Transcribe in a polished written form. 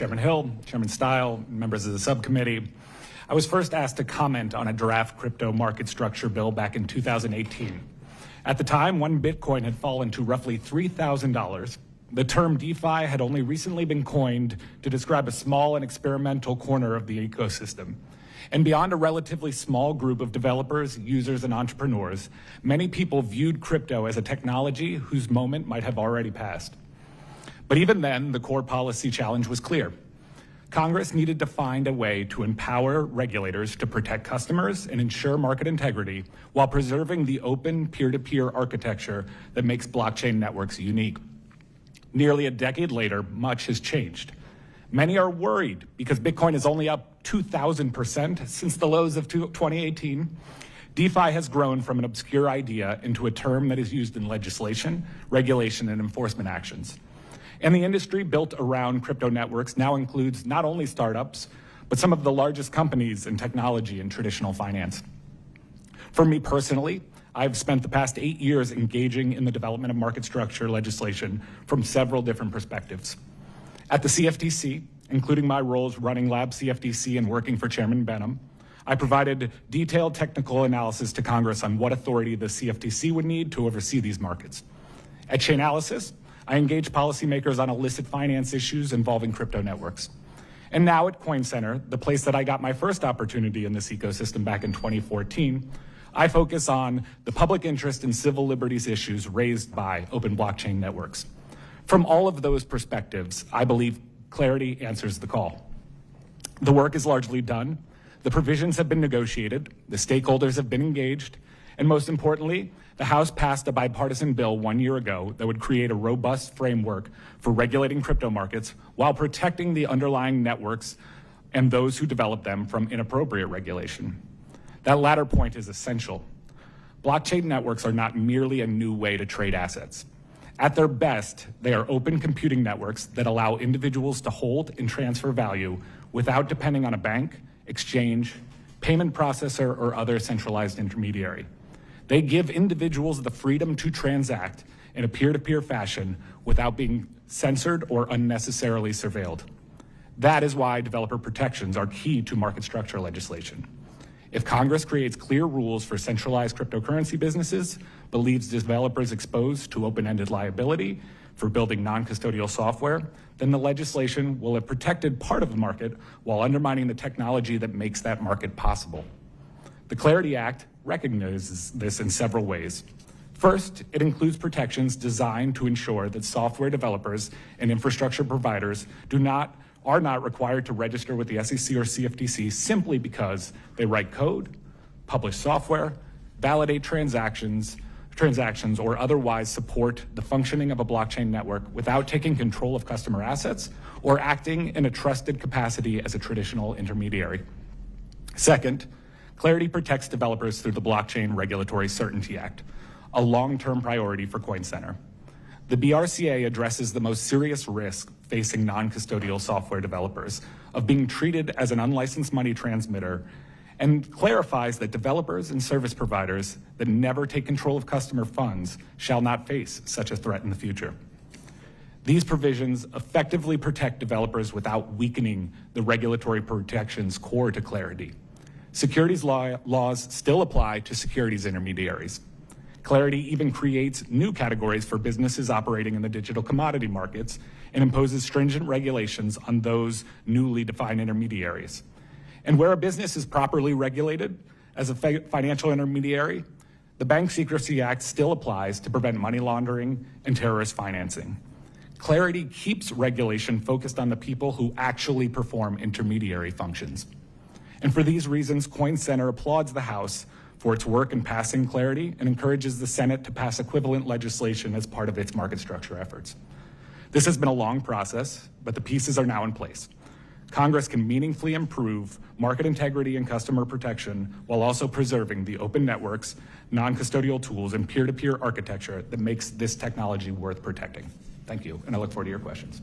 Chairman Hill, Chairman Stile, members of the subcommittee. I was first asked to comment on a draft crypto market structure bill back in 2018. At the time, one Bitcoin had fallen to roughly $3,000. The term DeFi had only recently been coined to describe a small and experimental corner of the ecosystem. And beyond a relatively small group of developers, users, and entrepreneurs, many people viewed crypto as a technology whose moment might have already passed. But even then, the core policy challenge was clear. Congress needed to find a way to empower regulators to protect customers and ensure market integrity while preserving the open peer-to-peer architecture that makes blockchain networks unique. Nearly a decade later, much has changed. Many are worried because Bitcoin is only up 2,000% since the lows of 2018. DeFi has grown from an obscure idea into a term that is used in legislation, regulation, and enforcement actions. And the industry built around crypto networks now includes not only startups, but some of the largest companies in technology and traditional finance. For me personally, I've spent the past 8 years engaging in the development of market structure legislation from several different perspectives. At the CFTC, including my roles running Lab CFTC and working for Chairman Benham, I provided detailed technical analysis to Congress on what authority the CFTC would need to oversee these markets. At Chainalysis, I engaged policymakers on illicit finance issues involving crypto networks. And now at Coin Center, the place that I got my first opportunity in this ecosystem back in 2014, I focus on the public interest and civil liberties issues raised by open blockchain networks. From all of those perspectives, I believe clarity answers the call. The work is largely done. The provisions have been negotiated. The stakeholders have been engaged. And most importantly, the House passed a bipartisan bill 1 year ago that would create a robust framework for regulating crypto markets while protecting the underlying networks and those who develop them from inappropriate regulation. That latter point is essential. Blockchain networks are not merely a new way to trade assets. At their best, they are open computing networks that allow individuals to hold and transfer value without depending on a bank, exchange, payment processor, or other centralized intermediary. They give individuals the freedom to transact in a peer-to-peer fashion without being censored or unnecessarily surveilled. That is why developer protections are key to market structure legislation. If Congress creates clear rules for centralized cryptocurrency businesses, but leaves developers exposed to open-ended liability for building non-custodial software, then the legislation will have protected part of the market while undermining the technology that makes that market possible. The Clarity Act recognizes this in several ways. First, it includes protections designed to ensure that software developers and infrastructure providers are not required to register with the SEC or CFTC simply because they write code, publish software, validate transactions, or otherwise support the functioning of a blockchain network without taking control of customer assets or acting in a trusted capacity as a traditional intermediary. Second, Clarity protects developers through the Blockchain Regulatory Certainty Act, a long-term priority for Coin Center. The BRCA addresses the most serious risk facing non-custodial software developers of being treated as an unlicensed money transmitter and clarifies that developers and service providers that never take control of customer funds shall not face such a threat in the future. These provisions effectively protect developers without weakening the regulatory protections core to Clarity. Securities laws still apply to securities intermediaries. Clarity even creates new categories for businesses operating in the digital commodity markets and imposes stringent regulations on those newly defined intermediaries. And where a business is properly regulated as a financial intermediary, the Bank Secrecy Act still applies to prevent money laundering and terrorist financing. Clarity keeps regulation focused on the people who actually perform intermediary functions. And for these reasons, Coin Center applauds the House for its work in passing Clarity and encourages the Senate to pass equivalent legislation as part of its market structure efforts. This has been a long process, but the pieces are now in place. Congress can meaningfully improve market integrity and customer protection while also preserving the open networks, non-custodial tools, and peer-to-peer architecture that makes this technology worth protecting. Thank you, and I look forward to your questions.